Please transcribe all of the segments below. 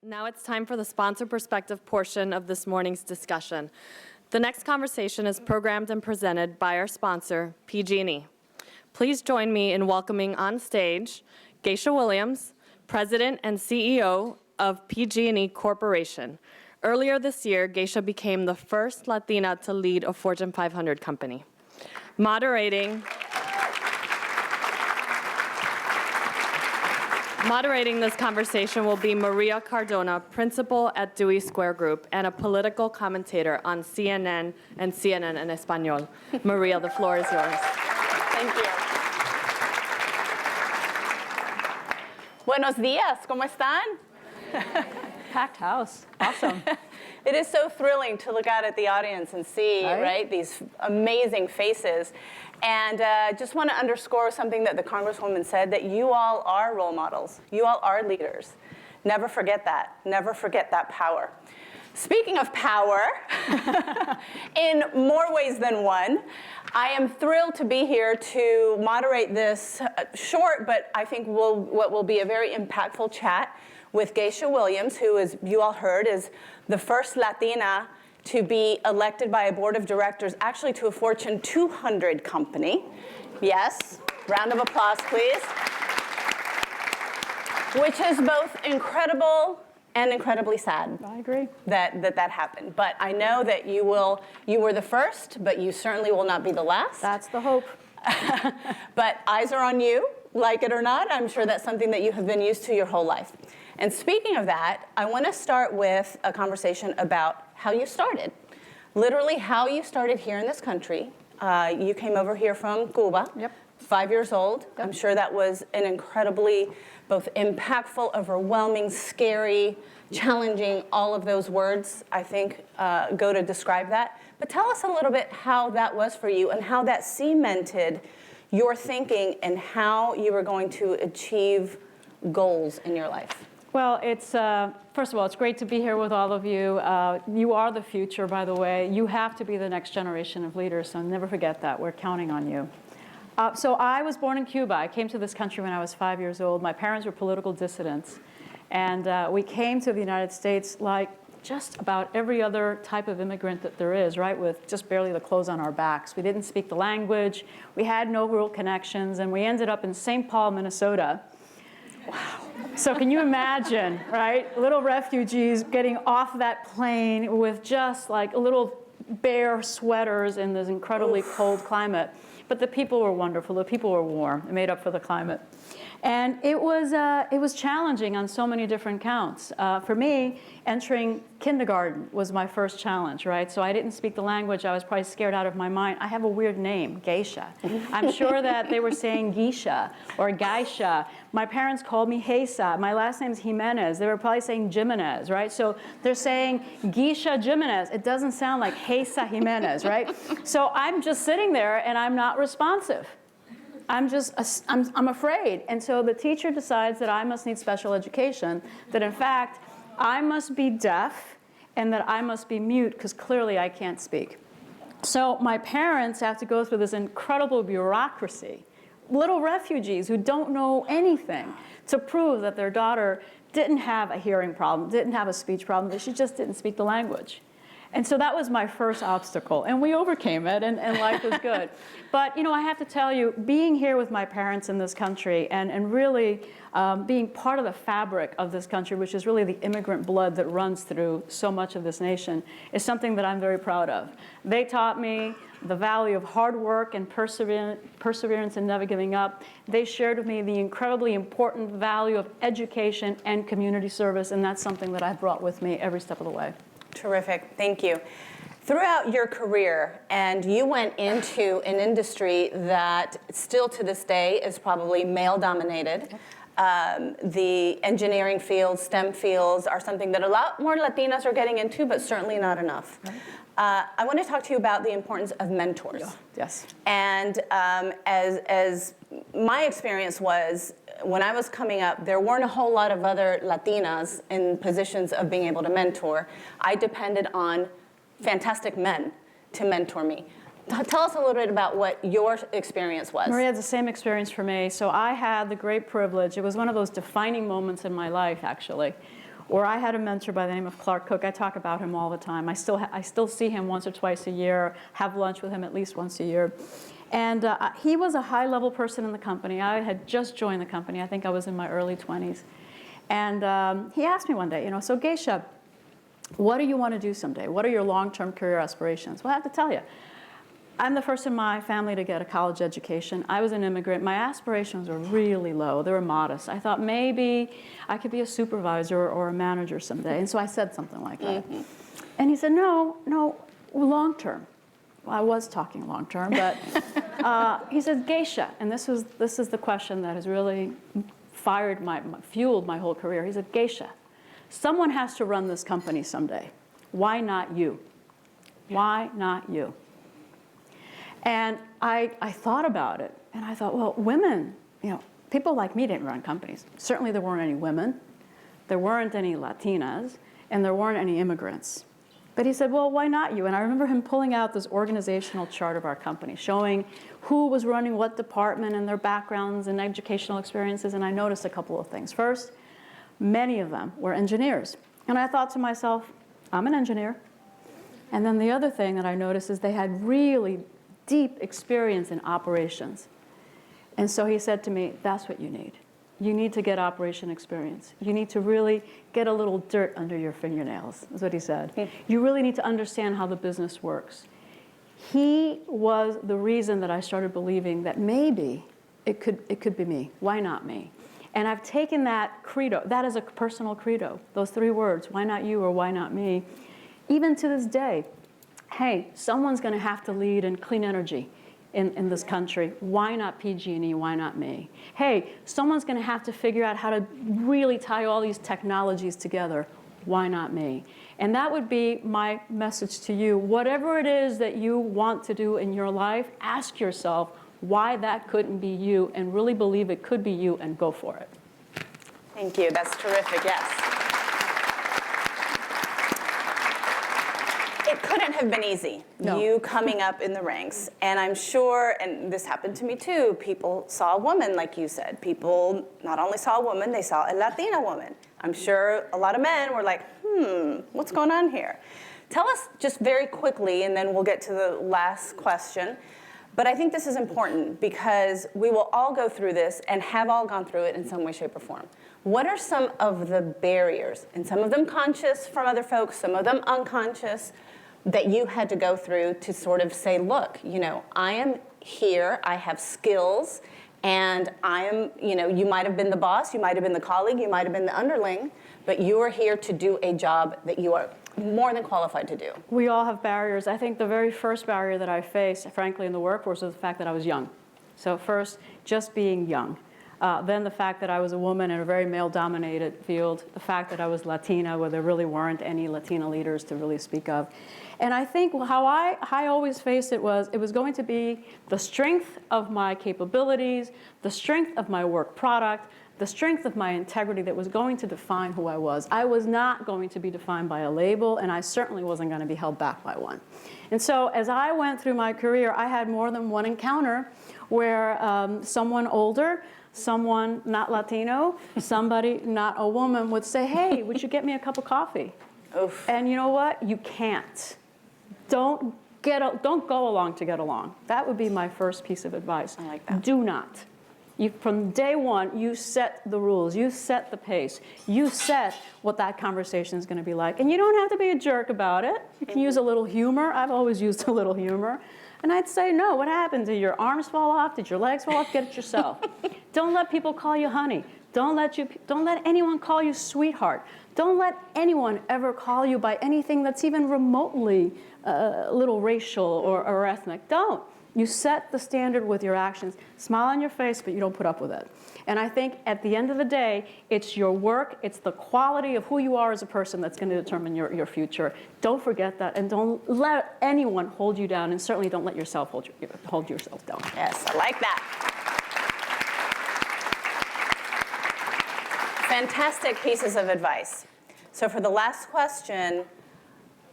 Now it's time for the sponsor perspective portion of this morning's discussion. The next conversation is programmed and presented by our sponsor, PG&E. Please join me in welcoming on stage Geisha Williams, President and CEO of PG&E Corporation. Earlier this year, Geisha became the first Latina to lead a Fortune 500 company. Moderating this conversation will be Maria Cardona, principal at Dewey Square Group and a political commentator on CNN and CNN en Español. Maria, the floor is yours. Thank you. Buenos días, ¿cómo están? Packed house. Awesome. It is so thrilling to look out at the audience and see, right, these amazing faces. And just want to underscore something that the Congresswoman said, that you all are role models. You all are leaders. Never forget that. Never forget that power. Speaking of power, in more ways than one, I am thrilled to be here to moderate this short, but I think what will be a very impactful chat with Geisha Williams, who, as you all heard, is the first Latina to be elected by a board of directors, actually to a Fortune 200 company. Yes, round of applause, please. Which is both incredible and incredibly sad. I agree. That happened. But I know that you were the first, but you certainly will not be the last. That's the hope. But eyes are on you, like it or not. I'm sure that's something that you have been used to your whole life. And speaking of that, I want to start with a conversation about how you started. Literally how you started here in this country. You came over here from Cuba, 5 years old. I'm sure that was an incredibly both impactful, overwhelming, scary, challenging, all of those words, I think, go to describe that. But tell us a little bit how that was for you and how that cemented your thinking and how you were going to achieve goals in your life. Well, it's, first of all, it's great to be here with all of you. You are the future, by the way. You have to be the next generation of leaders, so never forget that. We're counting on you. So I was born in Cuba. I came to this country when I was 5 years old. My parents were political dissidents. And we came to the United States like just about every other type of immigrant that there is, right, with just barely the clothes on our backs. We didn't speak the language. We had no real connections. And we ended up in St. Paul, Minnesota. Wow. So can you imagine, right? Little refugees getting off that plane with just like little bare sweaters in this incredibly cold climate. But the people were wonderful. The people were warm. It made up for the climate. And it was challenging on so many different counts. For me, entering kindergarten was my first challenge, right? So I didn't speak the language. I was probably scared out of my mind. I have a weird name, Geisha. I'm sure that they were saying Geisha or Geisha. My parents called me Geisha. My last name's Jimenez. They were probably saying Jimenez, right? So they're saying Geisha Jimenez. It doesn't sound like Geisha Jimenez, right? So I'm just sitting there and I'm not responsive. I'm afraid. And so the teacher decides that I must need special education, that in fact, I must be deaf and that I must be mute because clearly I can't speak. So my parents have to go through this incredible bureaucracy, little refugees who don't know anything, to prove that their daughter didn't have a hearing problem, didn't have a speech problem, that she just didn't speak the language. And so that was my first obstacle, and we overcame it, and life was good. But, you know, I have to tell you, being here with my parents in this country and really being part of the fabric of this country, which is really the immigrant blood that runs through so much of this nation, is something that I'm very proud of. They taught me the value of hard work and perseverance and never giving up. They shared with me the incredibly important value of education and community service, and that's something that I've brought with me every step of the way. Terrific, thank you. Throughout your career, and you went into an industry that still to this day is probably male-dominated. The engineering fields, STEM fields are something that a lot more Latinas are getting into, but certainly not enough. I want to talk to you about the importance of mentors. Yeah. Yes. And as my experience was, when I was coming up, there weren't a whole lot of other Latinas in positions of being able to mentor. I depended on fantastic men to mentor me. Tell us a little bit about what your experience was. Maria had the same experience for me. So I had the great privilege, it was one of those defining moments in my life, actually, Or I had a mentor by the name of Clark Cook. I talk about him all the time. I still see him once or twice a year, have lunch with him at least once a year. And he was a high-level person in the company. I had just joined the company. I think I was in my early 20s. And he asked me one day, so Geisha, what do you want to do someday? What are your long-term career aspirations? Well, I have to tell you, I'm the first in my family to get a college education. I was an immigrant. My aspirations were really low. They were modest. I thought maybe I could be a supervisor or a manager someday. And so I said something like that. Mm-hmm. And he said, no, long term. Well, I was talking long term, but he said, Geisha, and this is the question that has really fueled my whole career. He said, Geisha, someone has to run this company someday. Why not you? Why not you? And I thought about it, and I thought, well, women, people like me didn't run companies. Certainly there weren't any women, there weren't any Latinas, and there weren't any immigrants. But he said, well, why not you? And I remember him pulling out this organizational chart of our company, showing who was running what department and their backgrounds and educational experiences, and I noticed a couple of things. First, many of them were engineers. And I thought to myself, I'm an engineer. And then the other thing that I noticed is they had really deep experience in operations. And so he said to me, that's what you need. You need to get operation experience. You need to really get a little dirt under your fingernails, is what he said. You really need to understand how the business works. He was the reason that I started believing that maybe it could be me. Why not me? And I've taken that credo, that is a personal credo, those three words, why not you or why not me, even to this day. Hey, someone's going to have to lead in clean energy in this country. Why not PG&E? Why not me? Hey, someone's going to have to figure out how to really tie all these technologies together. Why not me? And that would be my message to you. Whatever it is that you want to do in your life, ask yourself why that couldn't be you, and really believe it could be you, and go for it. Thank you. That's terrific. Yes. It couldn't have been easy, No. You coming up in the ranks. And I'm sure, and this happened to me too, people saw a woman, like you said. People not only saw a woman, they saw a Latina woman. I'm sure a lot of men were like, what's going on here? Tell us just very quickly, and then we'll get to the last question. But I think this is important because we will all go through this and have all gone through it in some way, shape, or form. What are some of the barriers, and some of them conscious from other folks, some of them unconscious, that you had to go through to sort of say, look, I am here, I have skills, and I am, you might have been the boss, you might have been the colleague, you might have been the underling, but you are here to do a job that you are more than qualified to do. We all have barriers. I think the very first barrier that I faced, frankly, in the workforce was the fact that I was young. So first, just being young. Then the fact that I was a woman in a very male-dominated field, the fact that I was Latina, where there really weren't any Latina leaders to really speak of. And I think how I always faced it was going to be the strength of my capabilities, the strength of my work product, the strength of my integrity that was going to define who I was. I was not going to be defined by a label, and I certainly wasn't going to be held back by one. And so as I went through my career, I had more than one encounter where someone older, someone not Latino, somebody not a woman would say, hey, would you get me a cup of coffee? Oof. And you know what? You can't. Don't go along to get along. That would be my first piece of advice. I like that. Do not. From day one, you set the rules, you set the pace, you set what that conversation is going to be like. And you don't have to be a jerk about it. You can use a little humor. I've always used a little humor. And I'd say, no, what happened? Did your arms fall off? Did your legs fall off? Get it yourself. Don't let people call you honey. Don't let anyone call you sweetheart. Don't let anyone ever call you by anything that's even remotely a little racial or ethnic. Don't. You set the standard with your actions. Smile on your face, but you don't put up with it. And I think at the end of the day, it's your work, it's the quality of who you are as a person that's going to determine your future. Don't forget that, and don't let anyone hold you down, and certainly don't let yourself hold yourself down. Yes, I like that. Fantastic pieces of advice. So for the last question,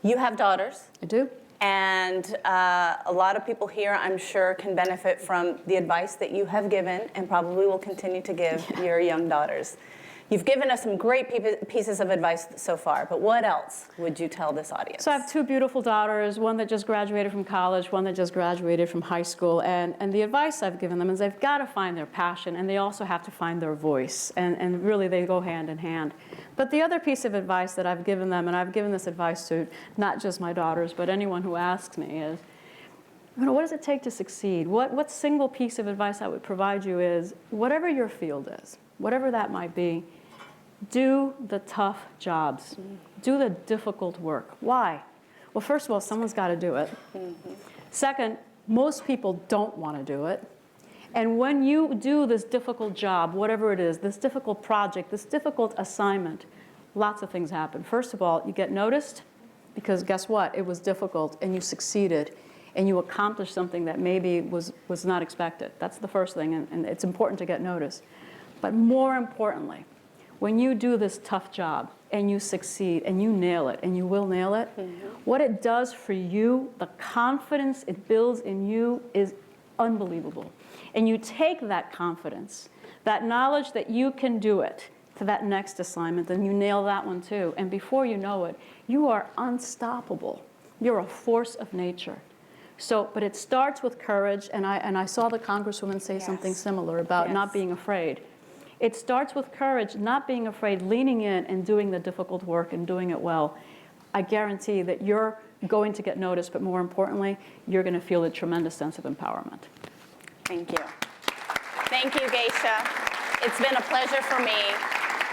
you have daughters. I do. And a lot of people here, I'm sure, can benefit from the advice that you have given and probably will continue to give your young daughters. You've given us some great pieces of advice so far, but what else would you tell this audience? So I have two beautiful daughters, one that just graduated from college, one that just graduated from high school. And the advice I've given them is they've got to find their passion, and they also have to find their voice. And really, they go hand in hand. But the other piece of advice that I've given them, and I've given this advice to not just my daughters, but anyone who asks me, is, what does it take to succeed? What single piece of advice I would provide you is, whatever your field is, whatever that might be, do the tough jobs. Do the difficult work. Why? Well, first of all, someone's got to do it. Second, most people don't want to do it. And when you do this difficult job, whatever it is, this difficult project, this difficult assignment, lots of things happen. First of all, you get noticed because guess what? It was difficult and you succeeded and you accomplished something that maybe was not expected. That's the first thing, and it's important to get noticed. But more importantly, when you do this tough job and you succeed and you nail it, and you will nail it, what it does for you, the confidence it builds in you is unbelievable. And you take that confidence, that knowledge that you can do it, to that next assignment, and you nail that one too. And before you know it, you are unstoppable. You're a force of nature. So, but it starts with courage, and I saw the Congresswoman say something similar about not being afraid. It starts with courage, not being afraid, leaning in and doing the difficult work and doing it well. I guarantee that you're going to get noticed, but more importantly, you're going to feel a tremendous sense of empowerment. Thank you. Thank you, Geisha. It's been a pleasure for me,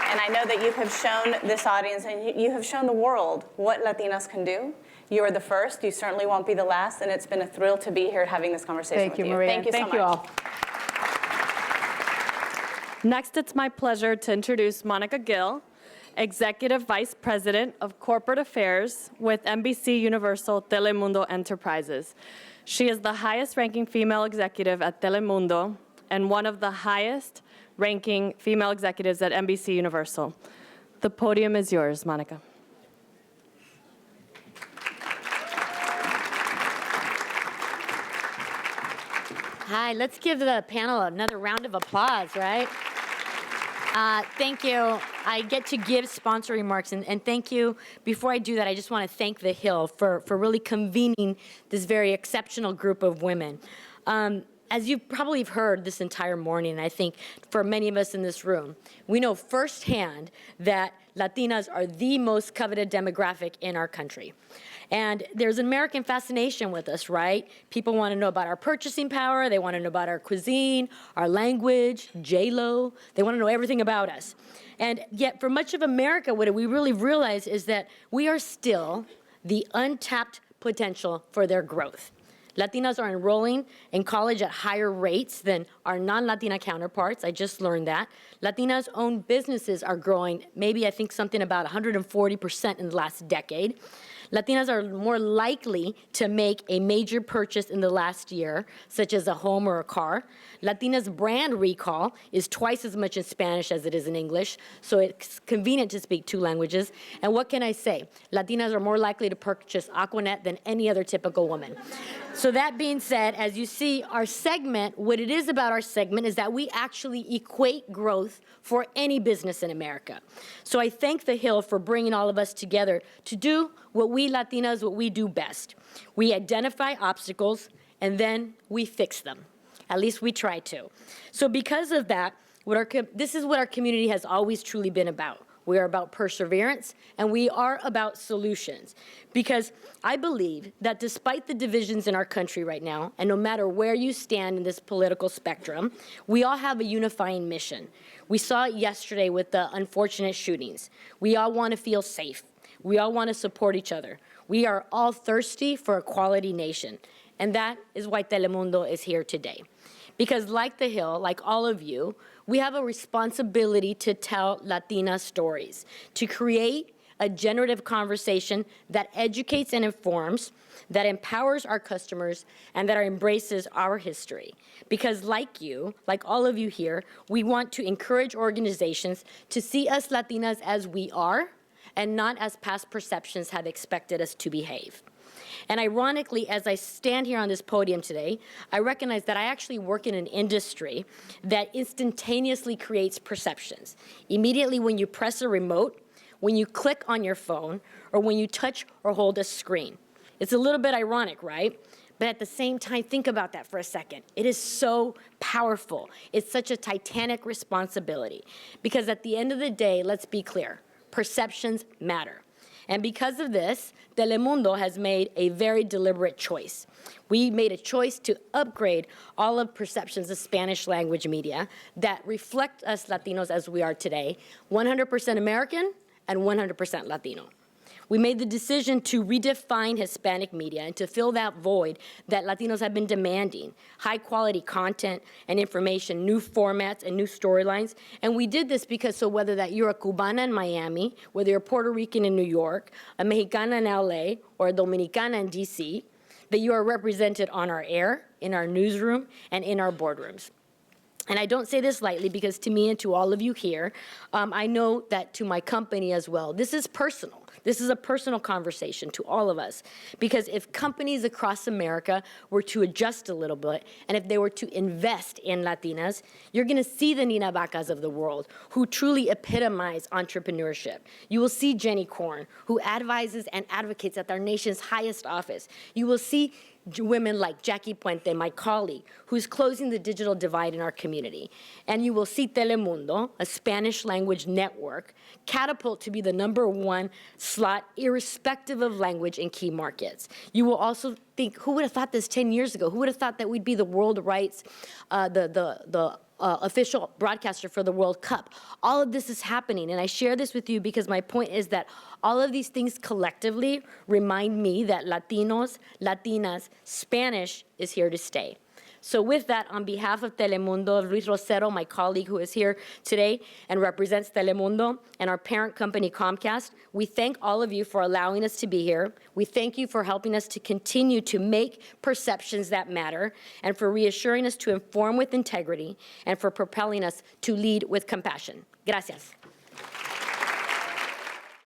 and I know that you have shown this audience and you have shown the world what Latinas can do. You are the first. You certainly won't be the last, and it's been a thrill to be here having this conversation with you. Thank you, Maria. Thank you so much. Thank you all. Next, it's my pleasure to introduce Monica Gill, Executive Vice President of Corporate Affairs with NBC Universal Telemundo Enterprises. She is the highest-ranking female executive at Telemundo and one of the highest-ranking female executives at NBC Universal. The podium is yours, Monica. Hi, let's give the panel another round of applause, right? Thank you. I get to give sponsor remarks, and thank you. Before I do that, I just want to thank The Hill for really convening this very exceptional group of women. As you probably have heard this entire morning, and I think for many of us in this room, we know firsthand that Latinas are the most coveted demographic in our country. And there's an American fascination with us, right? People want to know about our purchasing power. They want to know about our cuisine, our language, J-Lo. They want to know everything about us. And yet, for much of America, what we really realize is that we are still the untapped potential for their growth. Latinas are enrolling in college at higher rates than our non-Latina counterparts. I just learned that. Latinas' own businesses are growing, maybe I think something about 140% in the last decade. Latinas are more likely to make a major purchase in the last year, such as a home or a car. Latinas' brand recall is twice as much in Spanish as it is in English, so it's convenient to speak two languages. And what can I say? Latinas are more likely to purchase Aquanet than any other typical woman. So that being said, as you see, our segment, what it is about our segment is that we actually equate growth for any business in America. So I thank The Hill for bringing all of us together to do what we Latinas, what we do best. We identify obstacles, and then we fix them. At least we try to. So because of that, this is what our community has always truly been about. We are about perseverance, and we are about solutions. Because I believe that despite the divisions in our country right now, and no matter where you stand in this political spectrum, we all have a unifying mission. We saw it yesterday with the unfortunate shootings. We all want to feel safe. We all want to support each other. We are all thirsty for a quality nation. And that is why Telemundo is here today. Because like The Hill, like all of you, we have a responsibility to tell Latina stories, to create a generative conversation that educates and informs, that empowers our customers, and that embraces our history. Because like you, like all of you here, we want to encourage organizations to see us Latinas as we are, and not as past perceptions have expected us to behave. And ironically, as I stand here on this podium today, I recognize that I actually work in an industry that instantaneously creates perceptions. Immediately when you press a remote, when you click on your phone, or when you touch or hold a screen. It's a little bit ironic, right? But at the same time, think about that for a second. It is so powerful. It's such a titanic responsibility. Because at the end of the day, let's be clear, perceptions matter. And because of this, Telemundo has made a very deliberate choice. We made a choice to upgrade all of Perceptions of Spanish language media that reflect us Latinos as we are today, 100% American and 100% Latino. We made the decision to redefine Hispanic media and to fill that void that Latinos have been demanding, high-quality content and information, new formats and new storylines. And we did this because so whether that you're a Cubana in Miami, whether you're Puerto Rican in New York, a Mexicana in LA, or a Dominicana in DC, that you are represented on our air, in our newsroom, and in our boardrooms. And I don't say this lightly because to me and to all of you here, I know that to my company as well, this is personal. This is a personal conversation to all of us. Because if companies across America were to adjust a little bit, and if they were to invest in Latinas, you're gonna see the Nina Vacas of the world who truly epitomize entrepreneurship. You will see Jenny Korn, who advises and advocates at our nation's highest office. You will see women like Jackie Puente, my colleague, who's closing the digital divide in our community. And you will see Telemundo, a Spanish language network, catapult to be the #1 slot, irrespective of language in key markets. You will also think, who would have thought this 10 years ago? Who would have thought that we'd be the world rights, official broadcaster for the World Cup? All of this is happening, and I share this with you because my point is that all of these things collectively remind me that Latinos, Latinas, Spanish is here to stay. So with that, on behalf of Telemundo, Luis Rosero, my colleague who is here today and represents Telemundo, and our parent company Comcast, we thank all of you for allowing us to be here. We thank you for helping us to continue to make perceptions that matter, and for reassuring us to inform with integrity, and for propelling us to lead with compassion. Gracias.